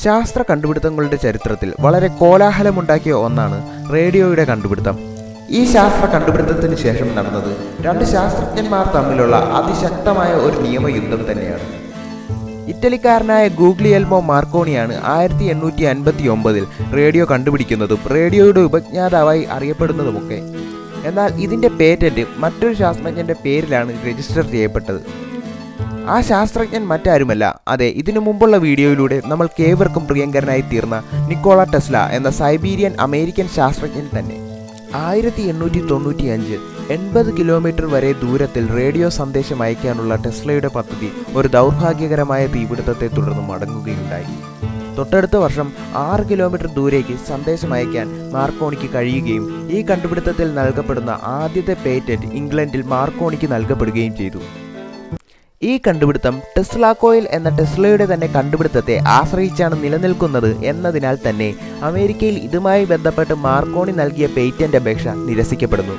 ശാസ്ത്ര കണ്ടുപിടുത്തങ്ങളുടെ ചരിത്രത്തിൽ വളരെ കോലാഹലമുണ്ടാക്കിയ ഒന്നാണ് റേഡിയോയുടെ കണ്ടുപിടുത്തം. ഈ ശാസ്ത്ര കണ്ടുപിടുത്തത്തിന് ശേഷം നടന്നത് രണ്ട് ശാസ്ത്രജ്ഞന്മാർ തമ്മിലുള്ള അതിശക്തമായ ഒരു നിയമയുദ്ധം തന്നെയാണ്. ഇറ്റലിക്കാരനായ ഗൂഗ്ലിയെൽമോ മാർക്കോണിയാണ് 1859 റേഡിയോ കണ്ടുപിടിക്കുന്നതും റേഡിയോയുടെ ഉപജ്ഞാതാവായി അറിയപ്പെടുന്നതുമൊക്കെ. എന്നാൽ ഇതിൻ്റെ പേറ്റന്റ് മറ്റൊരു ശാസ്ത്രജ്ഞൻ്റെ പേരിലാണ് രജിസ്റ്റർ ചെയ്യപ്പെട്ടത്. ആ ശാസ്ത്രജ്ഞൻ മറ്റാരുമല്ല, അതെ, ഇതിനു മുമ്പുള്ള വീഡിയോയിലൂടെ നമ്മൾക്കേവർക്കും പ്രിയങ്കരനായി തീർന്ന നിക്കോള ടെസ്ല എന്ന സൈബീരിയൻ അമേരിക്കൻ ശാസ്ത്രജ്ഞൻ തന്നെ. 1895 80 കിലോമീറ്റർ വരെ ദൂരത്തിൽ റേഡിയോ സന്ദേശം അയക്കാനുള്ള ടെസ്ലയുടെ പദ്ധതി ഒരു ദൗർഭാഗ്യകരമായ തീപിടുത്തത്തെ തുടർന്ന് മടങ്ങുകയുണ്ടായി. തൊട്ടടുത്ത വർഷം 6 കിലോമീറ്റർ ദൂരേക്ക് സന്ദേശം അയക്കാൻ മാർക്കോണിക്ക് കഴിയുകയും ഈ കണ്ടുപിടുത്തത്തിൽ നൽകപ്പെടുന്ന ആദ്യത്തെ പേറ്റന്റ് ഇംഗ്ലണ്ടിൽ മാർക്കോണിക്ക് നൽകപ്പെടുകയും ചെയ്തു. ഈ കണ്ടുപിടുത്തം ടെസ്ല കോയിൽ എന്ന ടെസ്ലയുടെ തന്നെ കണ്ടുപിടുത്തത്തെ ആശ്രയിച്ചാണ് നിലനിൽക്കുന്നത് എന്നതിനാൽ തന്നെ അമേരിക്കയിൽ ഇതുമായി ബന്ധപ്പെട്ട് മാർക്കോണി നൽകിയ പേറ്റന്റ് അപേക്ഷ നിരസിക്കപ്പെടുന്നു.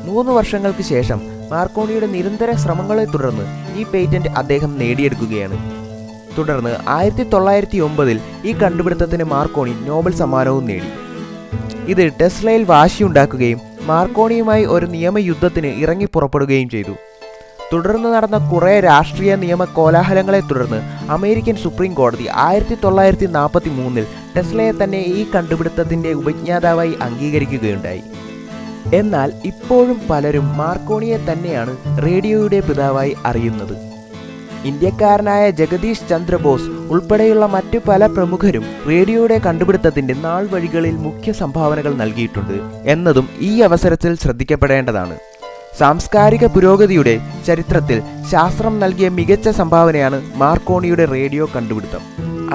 3 വർഷങ്ങൾക്ക് ശേഷം മാർക്കോണിയുടെ നിരന്തര ശ്രമങ്ങളെ തുടർന്ന് ഈ പേറ്റന്റ് അദ്ദേഹം നേടിയെടുക്കുകയാണ്. തുടർന്ന് 1909 ഈ കണ്ടുപിടുത്തത്തിന് മാർക്കോണി നോബൽ സമ്മാനവും നേടി. ഇത് ടെസ്ലയിൽ വാശിയുണ്ടാക്കുകയും മാർക്കോണിയുമായി ഒരു നിയമയുദ്ധത്തിന് ഇറങ്ങി പുറപ്പെടുകയും ചെയ്തു. തുടർന്ന് നടന്ന കുറേ രാഷ്ട്രീയ നിയമ കോലാഹലങ്ങളെ തുടർന്ന് അമേരിക്കൻ സുപ്രീം കോടതി 1943 ടെസ്ലയെ തന്നെ ഈ കണ്ടുപിടുത്തത്തിൻ്റെ ഉപജ്ഞാതാവായി അംഗീകരിക്കുകയുണ്ടായി. എന്നാൽ ഇപ്പോഴും പലരും മാർക്കോണിയെ തന്നെയാണ് റേഡിയോയുടെ പിതാവായി അറിയുന്നത്. ഇന്ത്യക്കാരനായ ജഗദീഷ് ചന്ദ്ര ബോസ് ഉൾപ്പെടെയുള്ള മറ്റു പല പ്രമുഖരും റേഡിയോയുടെ കണ്ടുപിടുത്തത്തിൻ്റെ നാൾ വഴികളിൽ മുഖ്യ സംഭാവനകൾ നൽകിയിട്ടുണ്ട് എന്നതും ഈ അവസരത്തിൽ ശ്രദ്ധിക്കപ്പെടേണ്ടതാണ്. സാംസ്കാരിക പുരോഗതിയുടെ ചരിത്രത്തിൽ ശാസ്ത്രം നൽകിയ മികച്ച സംഭാവനയാണ് മാർക്കോണിയുടെ റേഡിയോ കണ്ടുപിടുത്തം.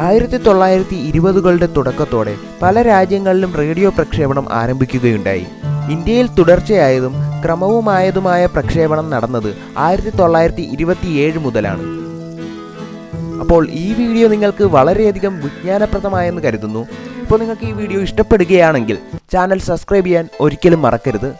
1920കളുടെ തുടക്കത്തോടെ പല രാജ്യങ്ങളിലും റേഡിയോ പ്രക്ഷേപണം ആരംഭിക്കുകയുണ്ടായി. ഇന്ത്യയിൽ തുടർച്ചയായതും ക്രമവുമായതുമായ പ്രക്ഷേപണം നടന്നത് 1927 മുതലാണ്. അപ്പോൾ ഈ വീഡിയോ നിങ്ങൾക്ക് വളരെയധികം വിജ്ഞാനപ്രദമായെന്ന് കരുതുന്നു. അപ്പോൾ നിങ്ങൾക്ക് ഈ വീഡിയോ ഇഷ്ടപ്പെടുകയാണെങ്കിൽ ചാനൽ സബ്സ്ക്രൈബ് ചെയ്യാൻ ഒരിക്കലും മറക്കരുത്.